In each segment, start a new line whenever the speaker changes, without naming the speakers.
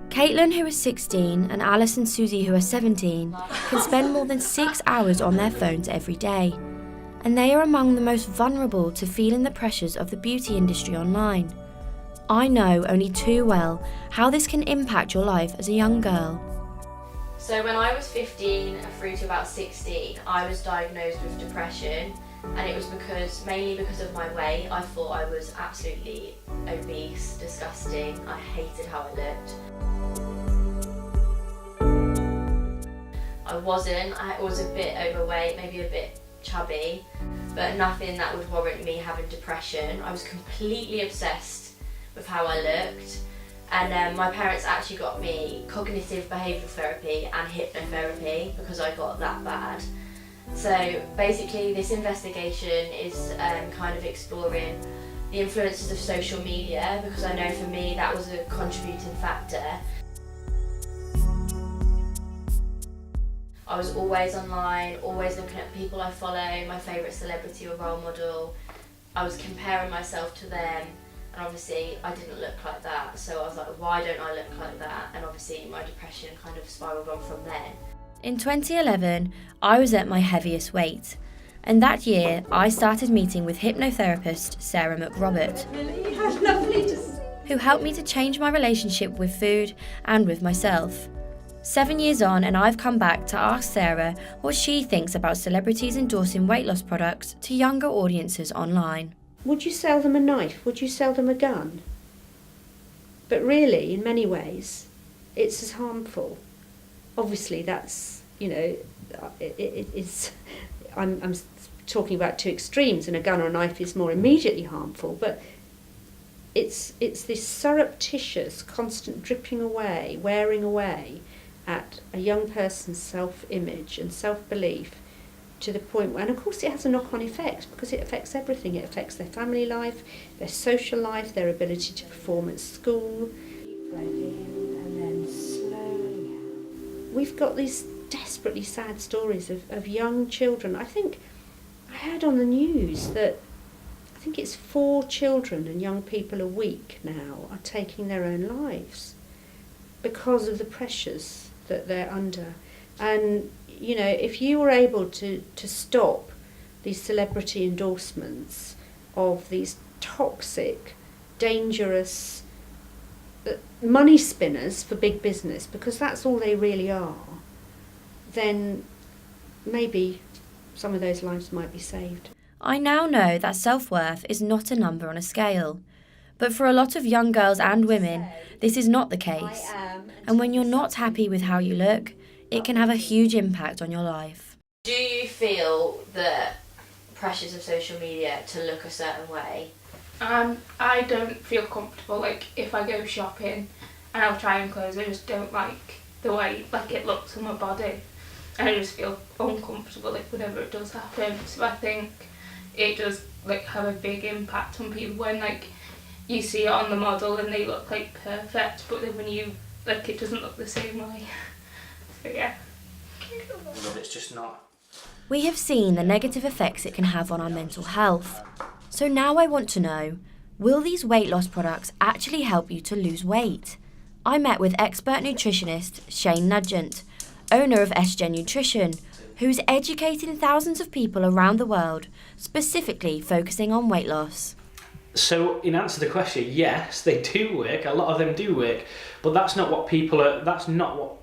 Caitlin, who is 16, and Alice and Susie, who are 17, can spend more than 6 hours on their phones every day. And they are among the most vulnerable to feeling the pressures of the beauty industry online. I know only too well how this can impact your life as a young girl.
So when I was 15 through to about 16, I was diagnosed with depression, and it was mainly because of my weight. I thought I was absolutely obese, disgusting. I hated how I looked. I was a bit overweight, maybe a bit chubby, but nothing that would warrant me having depression. I was completely obsessed with how I looked, and my parents actually got me cognitive behavioural therapy and hypnotherapy because I got that bad. So basically this investigation is kind of exploring the influences of social media, because I know for me that was a contributing factor. I was always online, always looking at people I follow, my favourite celebrity or role model. I was comparing myself to them, and obviously I didn't look like that, so I was like, why don't I look like that? And obviously my depression kind of spiralled on from then.
In 2011, I was at my heaviest weight, and that year I started meeting with hypnotherapist Sarah McRobert, who helped me to change my relationship with food and with myself. 7 years on, and I've come back to ask Sarah what she thinks about celebrities endorsing weight loss products to younger audiences online.
Would you sell them a knife? Would you sell them a gun? But really, in many ways, it's as harmful. Obviously, that's, I'm talking about two extremes, and a gun or a knife is more immediately harmful, but it's this surreptitious, constant dripping away, wearing away at a young person's self-image and self-belief, to the point where, and of course it has a knock-on effect, because it affects everything. It affects their family life, their social life, their ability to perform at school. And then slowly. We've got these desperately sad stories of young children. I think I heard on the news that I think it's 4 children and young people a week now are taking their own lives because of the pressures that they're under. And if you were able to stop these celebrity endorsements of these toxic, dangerous money spinners for big business, because that's all they really are, then maybe some of those lives might be saved.
I now know that self-worth is not a number on a scale. But for a lot of young girls and women, this is not the case. And when you're not happy with how you look, it can have a huge impact on your life.
Do you feel the pressures of social media to look a certain way?
I don't feel comfortable, if I go shopping and I'll try on clothes, I just don't like the way it looks on my body. And I just feel uncomfortable whenever it does happen. So I think it does have a big impact on people when you see it on the model and they look perfect, but then when you it doesn't look the same way. So yeah.
It's just not.
We have seen the negative effects it can have on our mental health. So now I want to know, will these weight loss products actually help you to lose weight? I met with expert nutritionist Shane Nugent, owner of SGen Nutrition, who's educating thousands of people around the world, specifically focusing on weight loss.
So in answer to the question, yes, they do work. A lot of them do work, but that's not what people are. That's not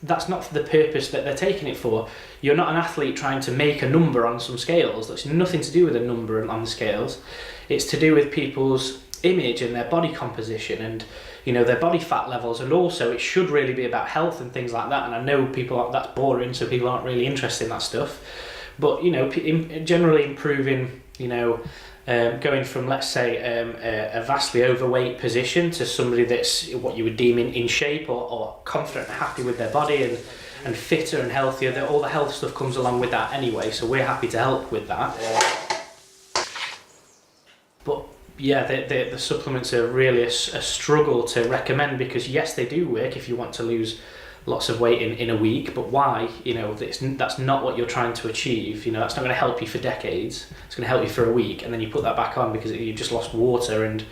the purpose that they're taking it for. You're not an athlete trying to make a number on some scales. That's nothing to do with a number on the scales. It's to do with people's image and their body composition and their body fat levels, and also it should really be about health and things like that. And I know that's boring, so people aren't really interested in that stuff. But generally improving, going from, let's say, a vastly overweight position to somebody that's what you would deem in shape or confident and happy with their body and fitter and healthier. All the health stuff comes along with that anyway, so we're happy to help with that. But yeah, the supplements are really a struggle to recommend, because yes, they do work if you want to lose lots of weight in a week, but why? That's not what you're trying to achieve. That's not going to help you for decades. It's going to help you for a week, and then you put that back on because you just lost water and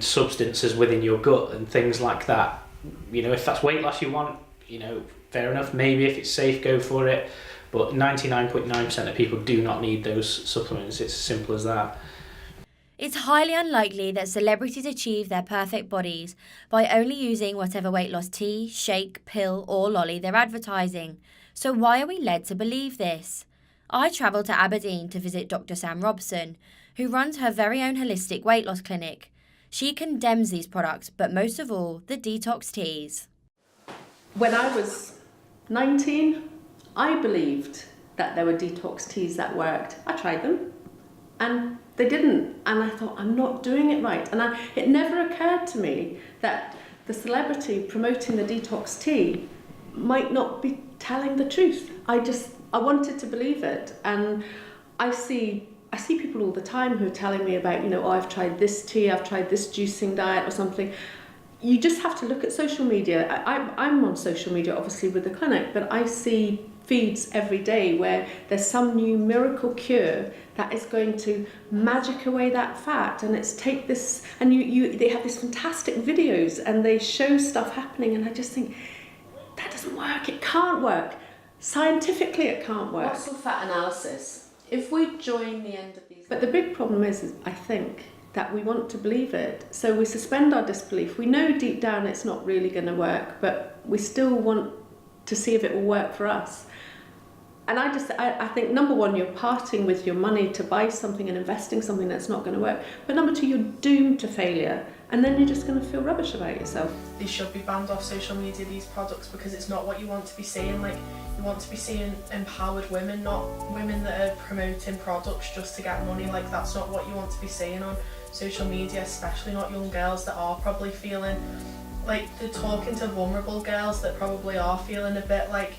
substances within your gut and things like that. you know, if that's weight loss you want, you know, fair enough. Maybe if it's safe, go for it. But 99.9% of people do not need those supplements. It's as simple as that.
It's highly unlikely that celebrities achieve their perfect bodies by only using whatever weight loss tea, shake, pill, or lolly they're advertising. So why are we led to believe this? I travelled to Aberdeen to visit Dr. Sam Robson, who runs her very own holistic weight loss clinic. She condemns these products, but most of all, the detox teas.
When I was 19, I believed that there were detox teas that worked. I tried them and they didn't. And I thought, I'm not doing it right. And it never occurred to me that the celebrity promoting the detox tea might not be telling the truth. I wanted to believe it. And I see people all the time who are telling me about, you know, oh, I've tried this tea, I've tried this juicing diet or something. You just have to look at social media. I'm on social media, obviously, with the clinic, but I see feeds every day where there's some new miracle cure that is going to magic away that fat, and it's take this, and they have these fantastic videos and they show stuff happening, and I just think, that doesn't work, it can't work. Scientifically it can't work.
What's the fat analysis? If we join the end of these...
But the big problem is I think, that we want to believe it. So we suspend our disbelief. We know deep down it's not really going to work, but we still want to see if it will work for us. And I think, number one, you're parting with your money to buy something and investing something that's not going to work. But number two, you're doomed to failure. And then you're just going to feel rubbish about yourself.
They should be banned off social media, these products, because it's not what you want to be seeing. Like, you want to be seeing empowered women, not women that are promoting products just to get money. Like, that's not what you want to be seeing on social media, especially not young girls that are probably feeling like they're talking to vulnerable girls that probably are feeling a bit like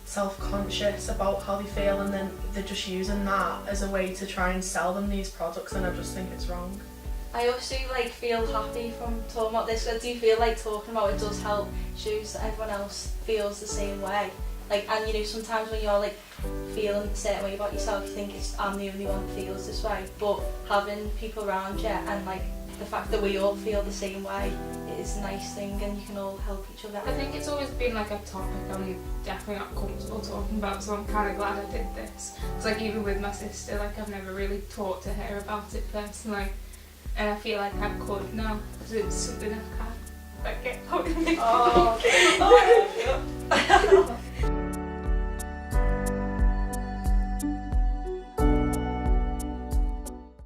self-conscious about how they feel, and then they're just using that as a way to try and sell them these products, and I just think it's wrong.
I also feel happy from talking about this. I do feel like talking about it does help, shows that everyone else feels the same way. And you know, sometimes when you're feeling a certain way about yourself, you think I'm the only one that feels this way. But having people around you and the fact that we all feel the same way is a nice thing, and you can all help each other.
I think it's always been a topic I'm definitely not comfortable talking about, so I'm kind of glad I did this. Because even with my sister, I've never really talked to her about it personally, and I feel like I could now, because it's something I've kind of get out of me.
Oh,